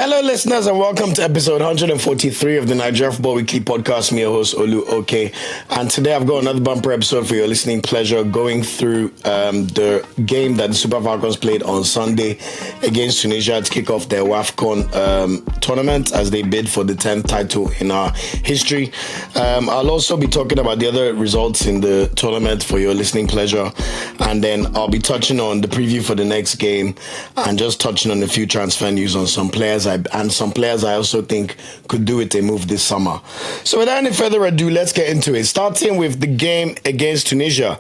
Hello, listeners, and welcome to episode 143 of the Nigerian Football Weekly podcast. Me, your host, Olu Oke. And today I've got another bumper episode for your listening pleasure, going through the game that the Super Falcons played on Sunday against Tunisia to kick off their WAFCON tournament as they bid for the 10th title in our history. I'll also be talking about the other results in the tournament for your listening pleasure. And then I'll be touching on the preview for the next game and just touching on a few transfer news on some players and some players I also think could do it a move this summer. So without any further ado, let's get into it. Starting with the game against Tunisia.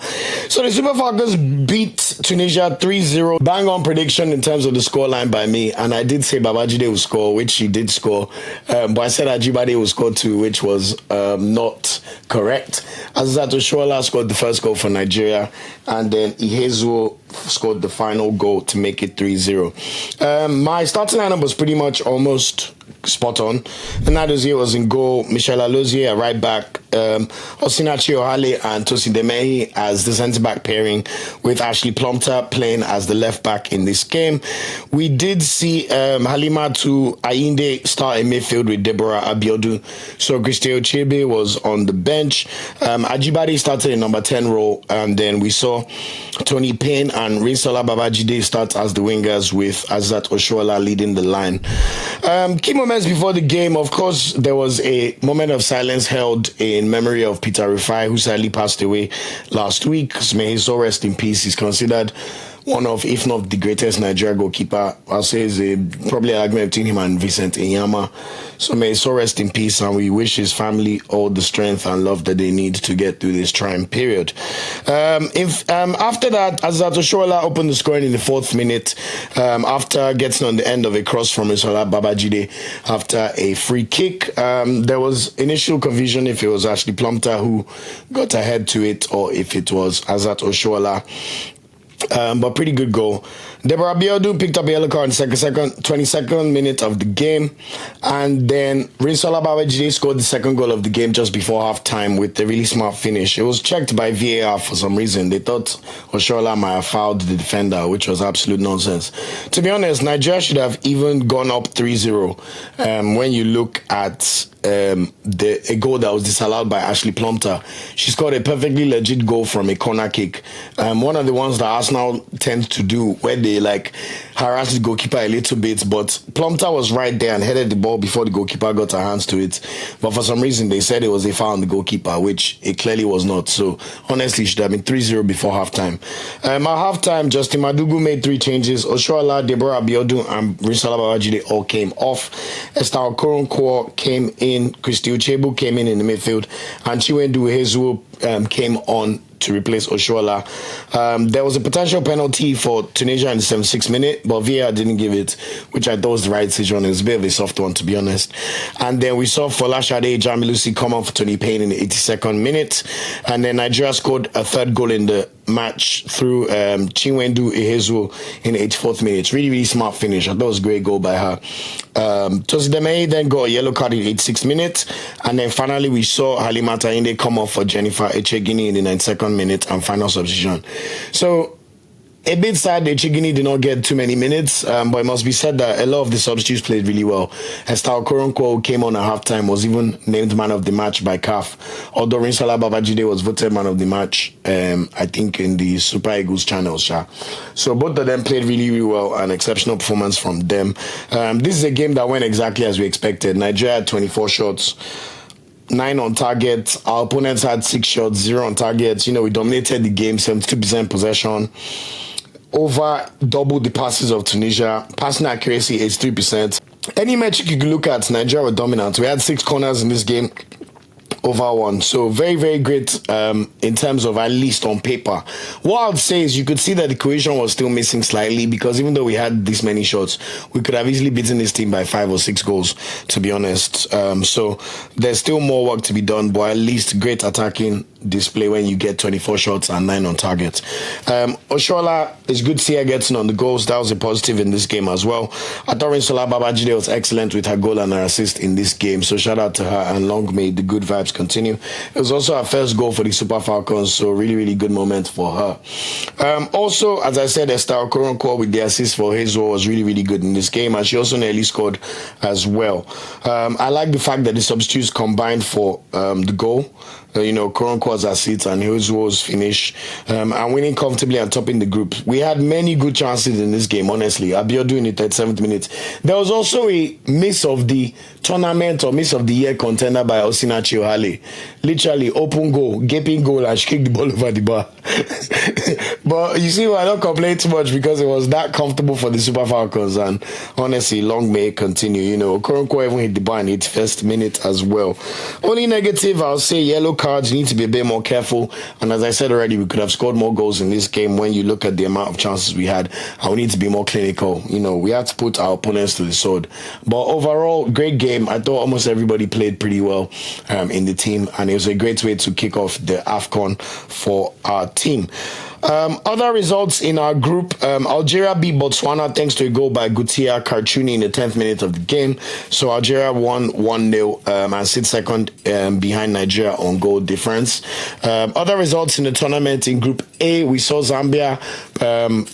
So the Super Falcons beat Tunisia 3-0. Bang on prediction in terms of the scoreline by me. And I did say Babajide would score, which he did score. But I said Ajibade would score too, which was not correct. Azato Oshoala scored the first goal for Nigeria. And then Ihezuo scored the final goal to make it 3-0. My starting lineup was pretty much almost spot on. Nadozie was in goal, Michel Alozie at right back, Osinachi Ohale and Tosi Demehi as the centre-back pairing, with Ashley Plumter playing as the left-back in this game. We did see Halimatu Ayinde start in midfield with Deborah Abiodun. So Christeo Chebe was on the bench. Ajibade started in number 10 role, and then we saw Tony Payne and Rinsola Babajide start as the wingers, with Azat Oshoala leading the line. Key moments before the game, of course, there was a moment of silence held in memory of Peter Rufai, who sadly passed away last week. May his soul rest in peace. He's considered one of, if not the greatest Nigeria goalkeeper. I'll say is probably an argument between him and Vincent Inyama. So may his soul rest in peace, and we wish his family all the strength and love that they need to get through this trying period. After that, Azato Oshoala opened the scoring in the 4th minute after getting on the end of a cross from Isola Babajide after a free kick. There was initial confusion if it was Ashley Plumter who got ahead to it or if it was Azato Oshoala. But pretty good goal. Deborah Abiodun picked up a yellow card in the 22nd minute of the game, and then Rinsola Babajide scored the second goal of the game just before half-time with a really smart finish. It was checked by VAR for some reason. They thought Oshoala might have fouled the defender, which was absolute nonsense. To be honest, Nigeria should have even gone up 3-0 when you look at a goal that was disallowed by Ashley Plumter. She scored a perfectly legit goal from a corner kick. One of the ones that Arsenal tend to do, where they harass the goalkeeper a little bit, but Plumter was right there and headed the ball before the goalkeeper got her hands to it. But for some reason, they said it was a foul on the goalkeeper, which it clearly was not. So honestly, it should have been 3-0 before halftime. At halftime, Justin Madugu made 3 changes. Oshoala, Deborah Abiodun, and Rinsola Babajide all came off. Esther Okoronkwo came in. Christeo Chebu came in the midfield, and Chiwendu Ihezuo came on to replace Oshoala. There was a potential penalty for Tunisia in the 76th minute, but VAR didn't give it, which I thought was the right decision. It was a bit of a soft one, to be honest. And then we saw Folashade Jamilusi come on for Tony Payne in the 82nd minute, and then Nigeria scored a 3rd goal in the match through Chinwendu Ihezuo in the 84th minute. Really, really smart finish. I thought it was a great goal by her. Tosi Demehi then got a yellow card in the 86th minute, and then finally we saw Halimatu Ayinde come off for Jennifer Echegini in the 92nd minute and final substitution. So a bit sad that Echegini did not get too many minutes, but it must be said that a lot of the substitutes played really well. Esther Okoronkwo came on at halftime, was even named man of the match by CAF, although Rinsola Babajide was voted man of the match, I think in the Super Eagles channel. So both of them played really, really well, an exceptional performance from them. This is a game that went exactly as we expected. Nigeria had 24 shots. 9 on target. Our opponents had 6 shots, 0 on target. We dominated the game, 72% possession. Over double the passes of Tunisia. Passing accuracy, 83%. Any metric you can look at, Nigeria were dominant. We had 6 corners in this game, over 1. So very, very great in terms of, at least on paper. What I would say is you could see that the cohesion was still missing slightly, because even though we had this many shots, we could have easily beaten this team by 5 or 6 goals, to be honest. So there's still more work to be done, but at least great attacking display when you get 24 shots and 9 on target. Oshoala, it's good to see her getting on the goals. That was a positive in this game as well. I thought Rinsola Babajide was excellent with her goal and her assist in this game, so shout out to her, and long may the good vibes continue. It was also her first goal for the Super Falcons, so really, really good moment for her. Also, as I said, Esther Okoronkwo with the assist for Hazel was really, really good in this game, and she also nearly scored as well. I like the fact that the substitutes combined for the goal. Okoronkwo's assist and Hazel's finish, and winning comfortably and topping the group. We had many good chances in this game, honestly. Abiodun in the 37th minute. There was also a miss of the tournament or miss of the year contender by Osinachi Ohale. Literally, open goal, gaping goal, and she kicked the ball over the bar. But you see, I don't complain too much because it was that comfortable for the Super Falcons, and honestly, long may it continue. Okoronkwo even hit the bar in its first minute as well. Only negative, I'll say yellow cards. You need to be a bit more careful, and as I said already, we could have scored more goals in this game when you look at the amount of chances we had, and we need to be more clinical. We had to put our opponents to the sword. But overall, great game. I thought almost everybody played pretty well in the team, and it was a great way to kick off the AFCON for our team. Other results in our group, Algeria beat Botswana thanks to a goal by Gutia Karchuni in the 10th minute of the game. So Algeria won 1-0 and sits second behind Nigeria on goal difference. Other results in the tournament in Group A, we saw Zambia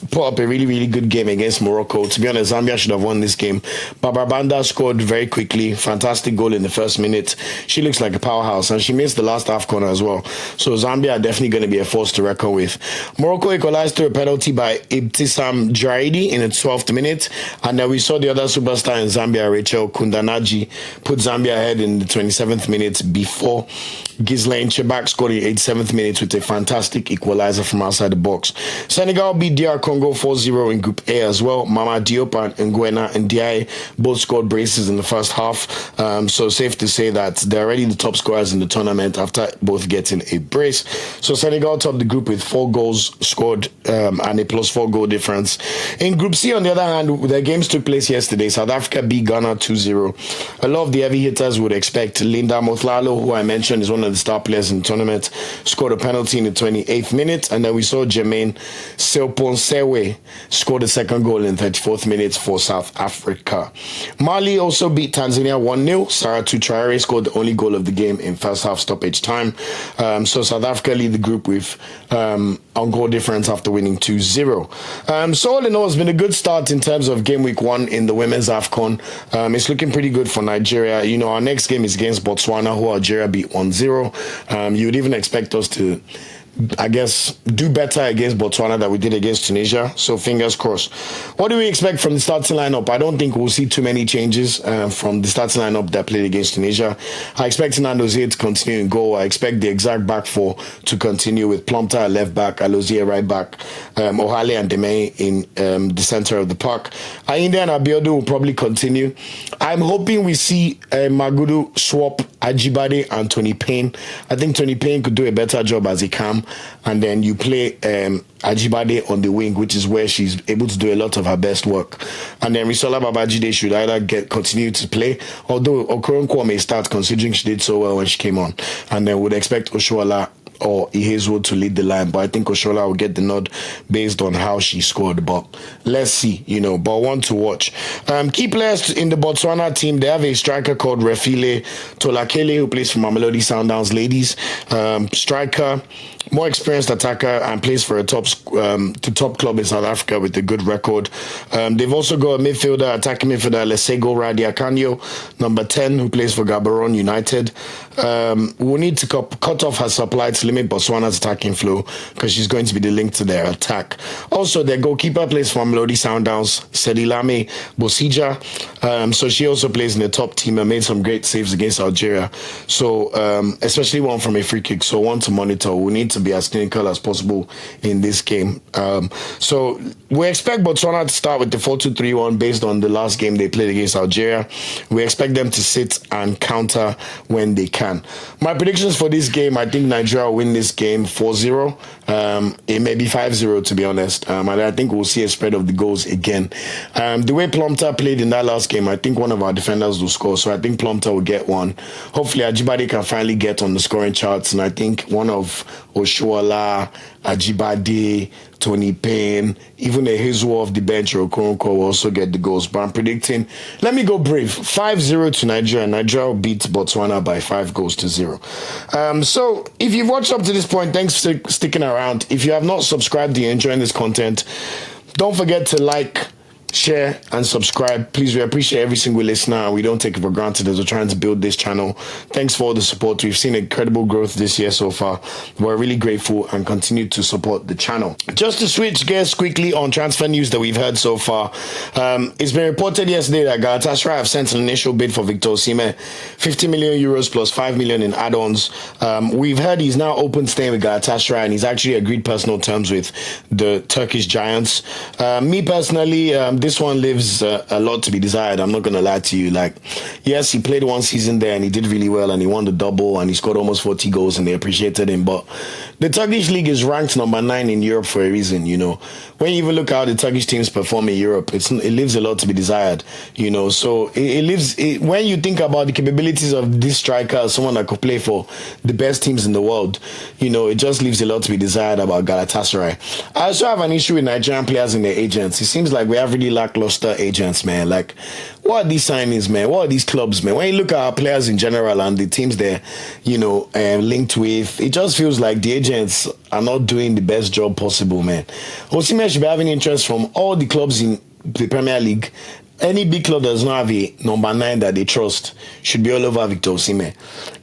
put up a really, really good game against Morocco. To be honest, Zambia should have won this game. Babarbanda scored very quickly. Fantastic goal in the first minute. She looks like a powerhouse, and she missed the last AFCON as well. So Zambia are definitely going to be a force to reckon with. Morocco equalized through a penalty by Ibtisam Jaidi in the 12th minute, and then we saw the other superstar in Zambia, Rachel Kundanaji, put Zambia ahead in the 27th minute before Ghislaine Chebak scored in the 87th minute with a fantastic equalizer from outside the box. Senegal beat DR Congo 4-0 in Group A as well. Mama Diop and Nguena and Diaye both scored braces in the first half, so safe to say that they're already the top scorers in the tournament after both getting a brace. So Senegal topped the group with 4 goals scored and a +4 goal difference. In Group C, on the other hand, the games took place yesterday. South Africa beat Ghana 2-0. A lot of the heavy hitters would expect. Linda Motlalo, who I mentioned is one of the star players in the tournament, scored a penalty in the 28th minute, and then we saw Jermaine Seoponsewe scored the second goal in the 34th minute for South Africa. Mali also beat Tanzania 1-0. Saratu Traore scored the only goal of the game in first half stoppage time. So South Africa lead the group with on goal difference after winning 2-0. So all in all, it's been a good start in terms of game week 1 in the women's AFCON. It's looking pretty good for Nigeria. Our next game is against Botswana, who Algeria beat 1-0. You would even expect us to, I guess, do better against Botswana than we did against Tunisia. So fingers crossed. What do we expect from the starting lineup? I don't think we'll see too many changes from the starting lineup that played against Tunisia. I expect Nandozé to continue in goal. I expect the exact back four to continue with Plumpton at left back, Alozie right back, Ohale and Deme in the center of the park. Ainde and Abiodun will probably continue. I'm hoping we see Magudu swap Ajibade and Tony Payne. I think Tony Payne could do a better job as a cam, and then you play Ajibade on the wing, which is where she's able to do a lot of her best work. And then Risola Babajide should either continue to play, although Okoronkwo may start considering she did so well when she came on. And then would expect Oshoala or Ihezuo to lead the line, but I think Oshoala will get the nod based on how she scored. But let's see, but one to watch. Key players in the Botswana team, they have a striker called Refile Tolakele, who plays for Mamelodi Sundowns ladies. Striker, more experienced attacker, and plays for a top club in South Africa with a good record. They've also got a attacking midfielder, Lesego Radiakanyo, number 10, who plays for Gaborone United. We'll need to cut off her supply to limit Botswana's attacking flow, because she's going to be the link to their attack. Also, their goalkeeper plays for Mamelodi Sundowns, Sedilame Bosija. So she also plays in the top team and made some great saves against Algeria. So, especially one from a free kick. So, one to monitor. We need to be as clinical as possible in this game. So, we expect Botswana to start with the 4-2-3-1 based on the last game they played against Algeria. We expect them to sit and counter when they can. My predictions for this game, I think Nigeria will win this game 4-0. It may be 5-0 to be honest. And I think we'll see a spread of the goals again. The way Plumpton played in that last game, I think one of our defenders will score. So I think Plumpton will get one. Hopefully Ajibade can finally get on the scoring charts. And I think one of Oshuala, Ajibade, Tony Payne, even a Hazel off the bench or Okoronko will also get the goals. But I'm predicting, let me go brave, 5-0 to Nigeria. Nigeria will beat Botswana by 5-0. So if you've watched up to this point, thanks for sticking around. If you have not subscribed and you're enjoying this content, don't forget to like, share and subscribe. Please, we appreciate every single listener and we don't take it for granted as we're trying to build this channel. Thanks for all the support. We've seen incredible growth this year so far. We're really grateful and continue to support the channel. Just to switch gears quickly on transfer news that we've heard so far, it's been reported yesterday that Galatasaray have sent an initial bid for Victor Osimhen, 50 million euros plus 5 million in add-ons. We've heard he's now open staying with Galatasaray and he's actually agreed personal terms with the Turkish giants. Me personally, this one leaves a lot to be desired. I'm not going to lie to you. Like, yes, he played one season there and he did really well and he won the double and he scored almost 40 goals and they appreciated him. But the Turkish league is ranked number 9 in Europe for a reason, you know. When you even look at how the Turkish teams perform in Europe, it leaves a lot to be desired, you know. So when you think about the capabilities of this striker, someone that could play for the best teams in the world, you know, it just leaves a lot to be desired about Galatasaray. I also have an issue with Nigerian players and their agents. It seems like we have really lackluster agents, man. Like, what are these signings, man? What are these clubs, man? When you look at our players in general and the teams they're, you know, linked with, it just feels like the agents are not doing the best job possible, man. Osimhen should be having interest from all the clubs in the Premier League. Any big club that does not have a number 9 that they trust should be all over Victor Osimhen.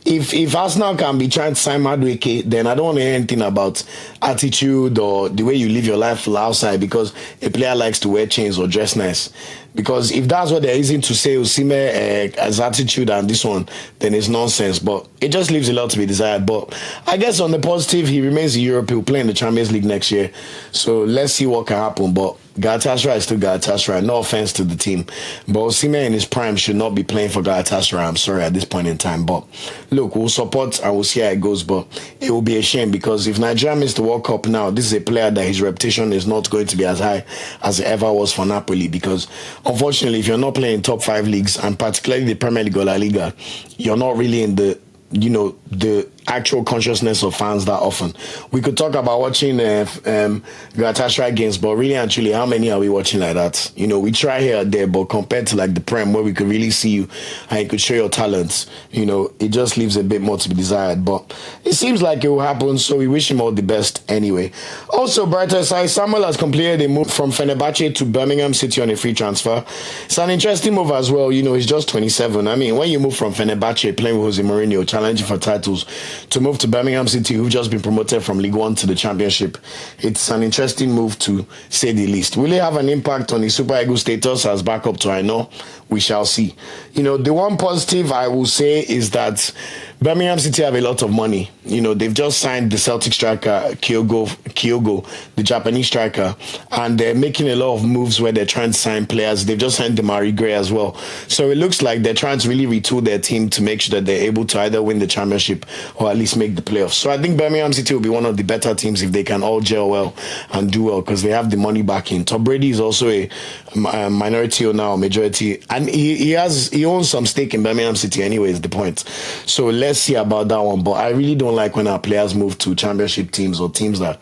If Arsenal can be trying to sign Madueke, then I don't want to hear anything about attitude or the way you live your life outside because a player likes to wear chains or dress nice. Because if that's what they're using to say Osimhen has attitude and this one, then it's nonsense. But it just leaves a lot to be desired. But I guess on the positive, he remains in Europe. He'll play in the Champions League next year. So let's see what can happen. But Galatasaray is still Galatasaray. No offense to the team. But Osimhen in his prime should not be playing for Galatasaray. I'm sorry at this point in time. But look, we'll support and we'll see how it goes. But it will be a shame because if Nigeria misses the World Cup now, this is a player that his reputation is not going to be as high as it ever was for Napoli. Because unfortunately, if you're not playing in top 5 leagues and particularly the Premier League or La Liga, you're not really in the, you know, the actual consciousness of fans that often. We could talk about watching Galatasaray games, but really and truly, how many are we watching like that? You know, we try here or there, but compared to like the Prem where we could really see you and you could show your talents, you know, it just leaves a bit more to be desired. But it seems like it will happen, so we wish him all the best anyway. Also, brighter side, Samuel has completed a move from Fenerbahce to Birmingham City on a free transfer. It's an interesting move as well. You know, he's just 27. I mean, when you move from Fenerbahce playing with Jose Mourinho, challenging for titles, to move to Birmingham City, who've just been promoted from League One to the Championship. It's an interesting move to say the least. Will it have an impact on his Super Eagles status as backup to Aina? We shall see. You know, the one positive I will say is that Birmingham City have a lot of money. You know, they've just signed the Celtic striker, Kyogo, the Japanese striker, and they're making a lot of moves where they're trying to sign players. They've just signed Demari Gray as well. So it looks like they're trying to really retool their team to make sure that they're able to either win the Championship or at least make the playoffs. So I think Birmingham City will be one of the better teams if they can all gel well and do well because they have the money backing. Tom Brady is also a minority owner or majority, and he owns some stake in Birmingham City anyway, is the point. So let's see about that one. But I really don't like when our players move to Championship teams or teams that,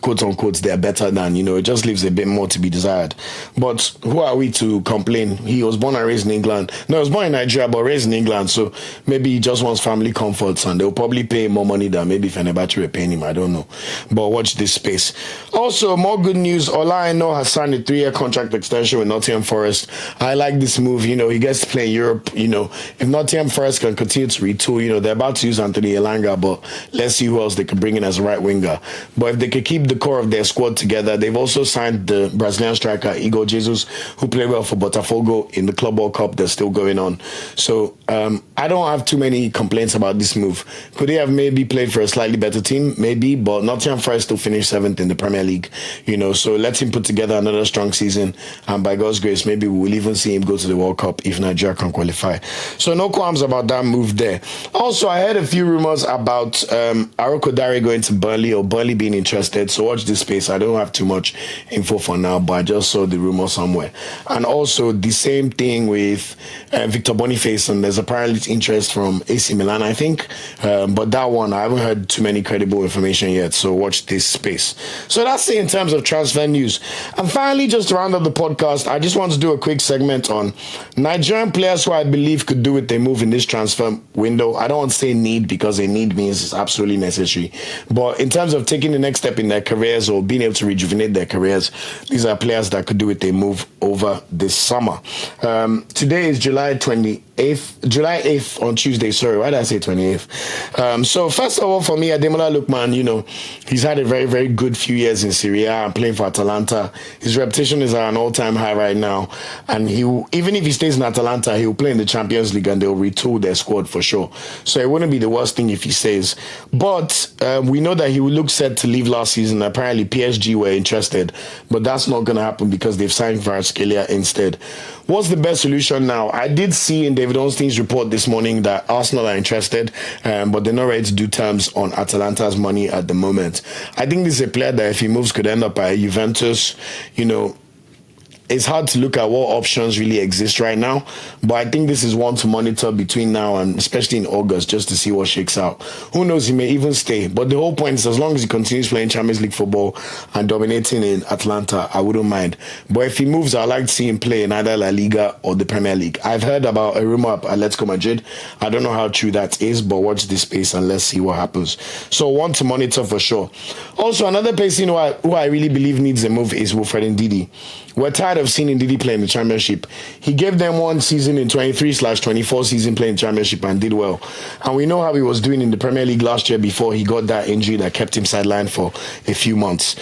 quote unquote, they're better than, you know, it just leaves a bit more to be desired. But who are we to complain? He was born and raised in England. No, he was born in Nigeria but raised in England, so maybe he just wants family comforts and they'll probably pay more money than maybe Fenerbahce were paying him. I don't know. But watch this space. Also, more good news. Ola Aina has signed a 3-year contract extension with Nottingham Forest. I like this move. You know, he gets to play in Europe. You know, if Nottingham Forest can continue to retool, you know, they're about to use Anthony Elanga, but let's see who else they can bring in as a right winger. But if they could keep the core of their squad together, they've also signed the Brazilian striker Igor Jesus, who played well for Botafogo in the Club World Cup that's still going on. So I don't have too many complaints about this move. Could they have maybe played for a slightly better team? Maybe, but Nottingham Forest still finished 7th in the Premier League. You know, so let him put together another strong season, and by God's grace, maybe we'll even see him go to the World Cup if Nigeria can qualify. So no qualms about that move there. Also, I heard a few rumors about Arokodare going to Burnley or Burnley being interested. So watch this space. I don't have too much info for now, but I just saw the rumor somewhere. And also the same thing with Victor Boniface, and there's apparently interest from AC Milan, I think. But that one, I haven't heard too many credible information yet, so watch this space. So that's it in terms of transfer news. And finally, just to round up the podcast, I just want to do a quick segment on Nigerian players who I believe could do what they move in this transfer window. I don't want to say need, because a need means it's absolutely necessary. But in terms of taking the next step in their careers or being able to rejuvenate their careers, these are players that could do what they move over this summer. Today is July 8th on Tuesday. Sorry, why did I say 28th? So first of all, for me, Ademola Lookman, he's had a very, very good few years in Serie A and playing for Atalanta. His reputation is at an all-time high right now. And even if he stays in Atalanta, he'll play in the Champions League and they'll retool their squad for sure. So it wouldn't be the worst thing if he stays. But we know that he would look set to leave last season. Apparently PSG were interested, but that's not going to happen because they've signed Kvaratskhelia instead. What's the best solution now? I did see in David Ornstein's report this morning that Arsenal are interested, but they're not ready to do terms on Atalanta's money at the moment. I think this is a player that if he moves could end up at Juventus. It's hard to look at what options really exist right now, but I think this is one to monitor between now and especially in August, just to see what shakes out. Who knows, he may even stay. But the whole point is, as long as he continues playing Champions League football and dominating in Atlanta, I wouldn't mind. But if he moves, I'd like to see him play in either La Liga or the Premier League. I've heard about a rumor at Atletico Madrid. I don't know how true that is, but watch this space and let's see what happens. So one to monitor for sure. Also, another person who I really believe needs a move is Wilfred Ndidi. We're tired of seeing Ndidi play in the Championship. He gave them one season in 23/24 season playing Championship and did well. And we know how he was doing in the Premier League last year before he got that injury that kept him sidelined for a few months.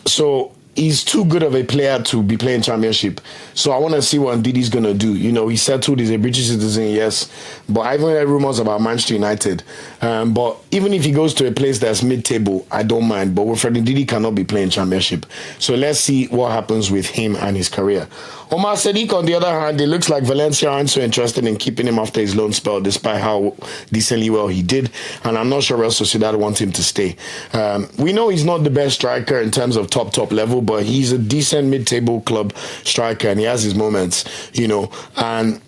So he's too good of a player to be playing Championship. So I want to see what Ndidi's going to do. He settled, he's a British citizen, yes. But I even heard rumours about Manchester United. But even if he goes to a place that's mid-table, I don't mind. But Wilfred Ndidi cannot be playing Championship. So let's see what happens with him and his career. Omar Sadiq, on the other hand, it looks like Valencia aren't so interested in keeping him after his loan spell, despite how decently well he did. And I'm not sure Real Sociedad want him to stay. We know he's not the best striker in terms of top level, but he's a decent mid-table club striker and he has his moments, and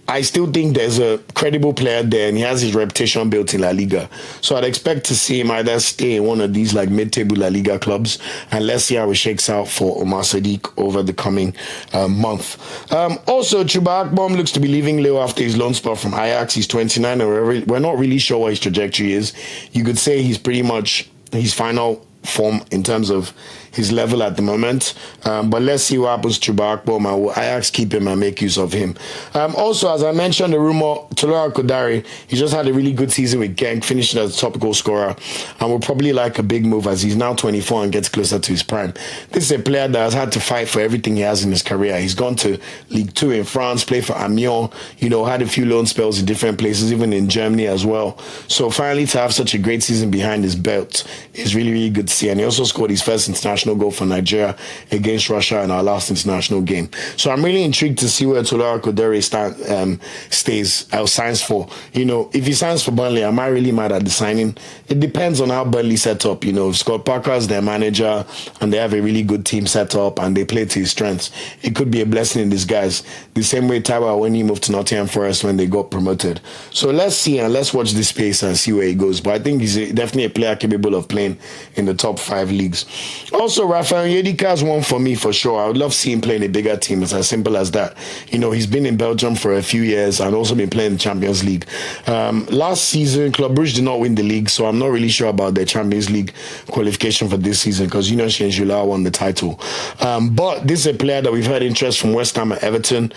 I still think there's a credible player there and he has his reputation built in La Liga. So I'd expect to see him either stay in one of these like mid-table La Liga clubs, and let's see how it shakes out for Omar Sadiq over the coming month. Also, Chuba Akpom looks to be leaving Lille after his loan spell from Ajax. He's 29 and we're not really sure what his trajectory is. You could say he's pretty much his final form in terms of his level at the moment. But let's see what happens to Arokodare. Will Ajax keep him and make use of him? Also, as I mentioned, the rumour, Ola Aina, he just had a really good season with Genk, finishing as a top goal scorer, and will probably like a big move as he's now 24 and gets closer to his prime. This is a player that has had to fight for everything he has in his career. He's gone to League 2 in France, played for Amiens, had a few loan spells in different places, even in Germany as well. So finally to have such a great season behind his belt is really, really good to see. And he also scored his first international goal for Nigeria against Russia in our last international game. So I'm really intrigued to see where Ola Aina stays or signs for. If he signs for Burnley, am I really mad at the signing? It depends on how Burnley set up. If Scott Parker is their manager and they have a really good team set up and they play to his strengths, it could be a blessing in disguise. The same way Taiwo when he moved to Nottingham Forest when they got promoted. So let's see and let's watch this space and see where he goes. But I think he's definitely a player capable of playing in the top 5 leagues. Also, Rafael Yedika is one for me for sure. I would love to see him play in a bigger team. It's as simple as that. He's been in Belgium for a few years and also been playing the Champions League. Last season, Club Brugge did not win the league, so I'm not really sure about their Champions League qualification for this season because Union Saint-Gilloise won the title. But this is a player that we've heard interest from West Ham and Everton.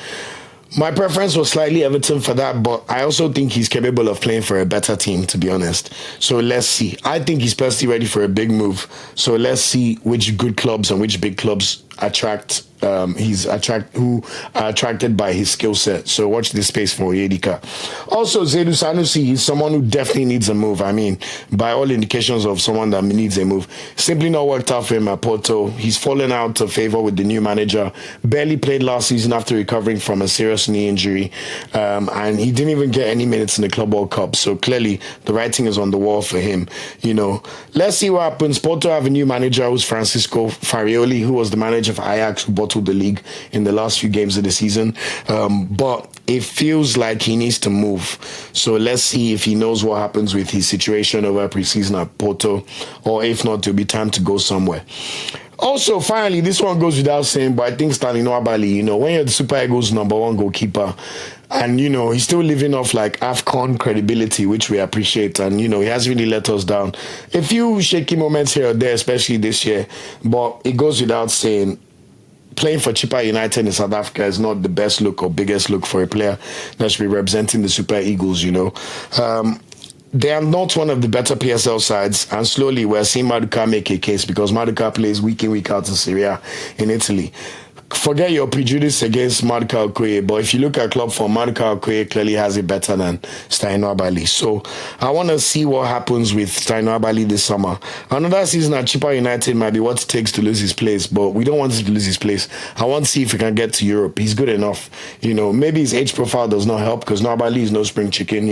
My preference was slightly Everton for that, but I also think he's capable of playing for a better team, to be honest. So let's see. I think he's personally ready for a big move. So let's see which good clubs and which big clubs who are attracted by his skill set. So watch this space for Yedika. Also, Zedu Sanusi is someone who definitely needs a move. I mean, by all indications of someone that needs a move. Simply not worked out for him at Porto. He's fallen out of favour with the new manager. Barely played last season after recovering from a serious knee injury. And he didn't even get any minutes in the Club World Cup. So clearly, the writing is on the wall for him. Let's see what happens. Porto have a new manager who's Francisco Farioli, who was the manager of Ajax, who bottled the league in the last few games of the season. But it feels like he needs to move. So let's see if he knows what happens with his situation over preseason at Porto, or if not, it'll be time to go somewhere. Also, finally, this one goes without saying, but I think Stanley Nwabali, when you're the Super Eagles' #1 goalkeeper, and, he's still living off like AFCON credibility, which we appreciate. And, he hasn't really let us down. A few shaky moments here or there, especially this year, but it goes without saying, playing for Chippa United in South Africa is not the best look or biggest look for a player that should be representing the Super Eagles, They are not one of the better PSL sides, and slowly we're seeing Maduka make a case because Maduka plays week in, week out in Serie A in Italy. Forget your prejudice against Maduka Okoye, but if you look at club form, Maduka Okoye clearly has it better than Stein Nwabali. So I want to see what happens with Stein Nwabali this summer. Another season at Chippa United might be what it takes to lose his place, but we don't want him to lose his place. I want to see if he can get to Europe. He's good enough. Maybe his age profile does not help because Nwabali is no spring chicken.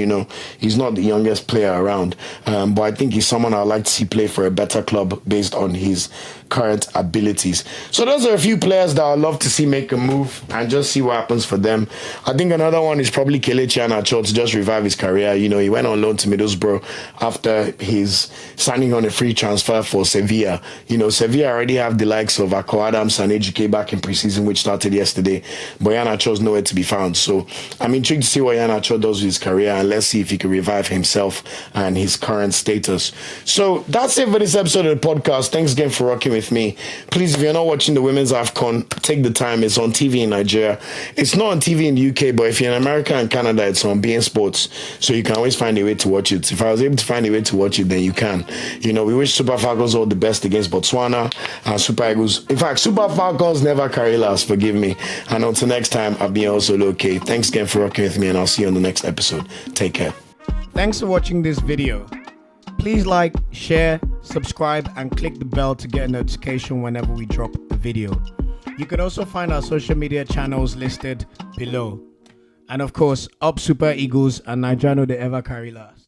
He's not the youngest player around. But I think he's someone I'd like to see play for a better club based on his current abilities. So those are a few players that I'd love to see make a move and just see what happens for them. I think another one is probably Kelechi Iheanacho to just revive his career. He went on loan to Middlesbrough after his signing on a free transfer for Sevilla. Sevilla already have the likes of Ako Adams and Ejike back in preseason, which started yesterday, but Iheanacho's nowhere to be found. So I'm intrigued to see what Iheanacho does with his career, and let's see if he can revive himself and his current status. So that's it for this episode of the podcast. Thanks again for rocking with me. Please, if you're not watching the Women's AFCON, take the time. It's on TV in Nigeria. It's not on TV in the UK, but if you're in America and Canada, it's on beIN Sports, so you can always find a way to watch it. If I was able to find a way to watch it, then you can. We wish Super Falcons all the best against Botswana and Super Eagles. In fact, Super Falcons never carry last, forgive me. And until next time, I've been also okay. Thanks again for rocking with me, and I'll see you on the next episode. Take care. Thanks for watching this video. Please like, share, subscribe, and click the bell to get a notification whenever we drop a video. You can also find our social media channels listed below. And of course, up Super Eagles and Nigeria, they ever carry last.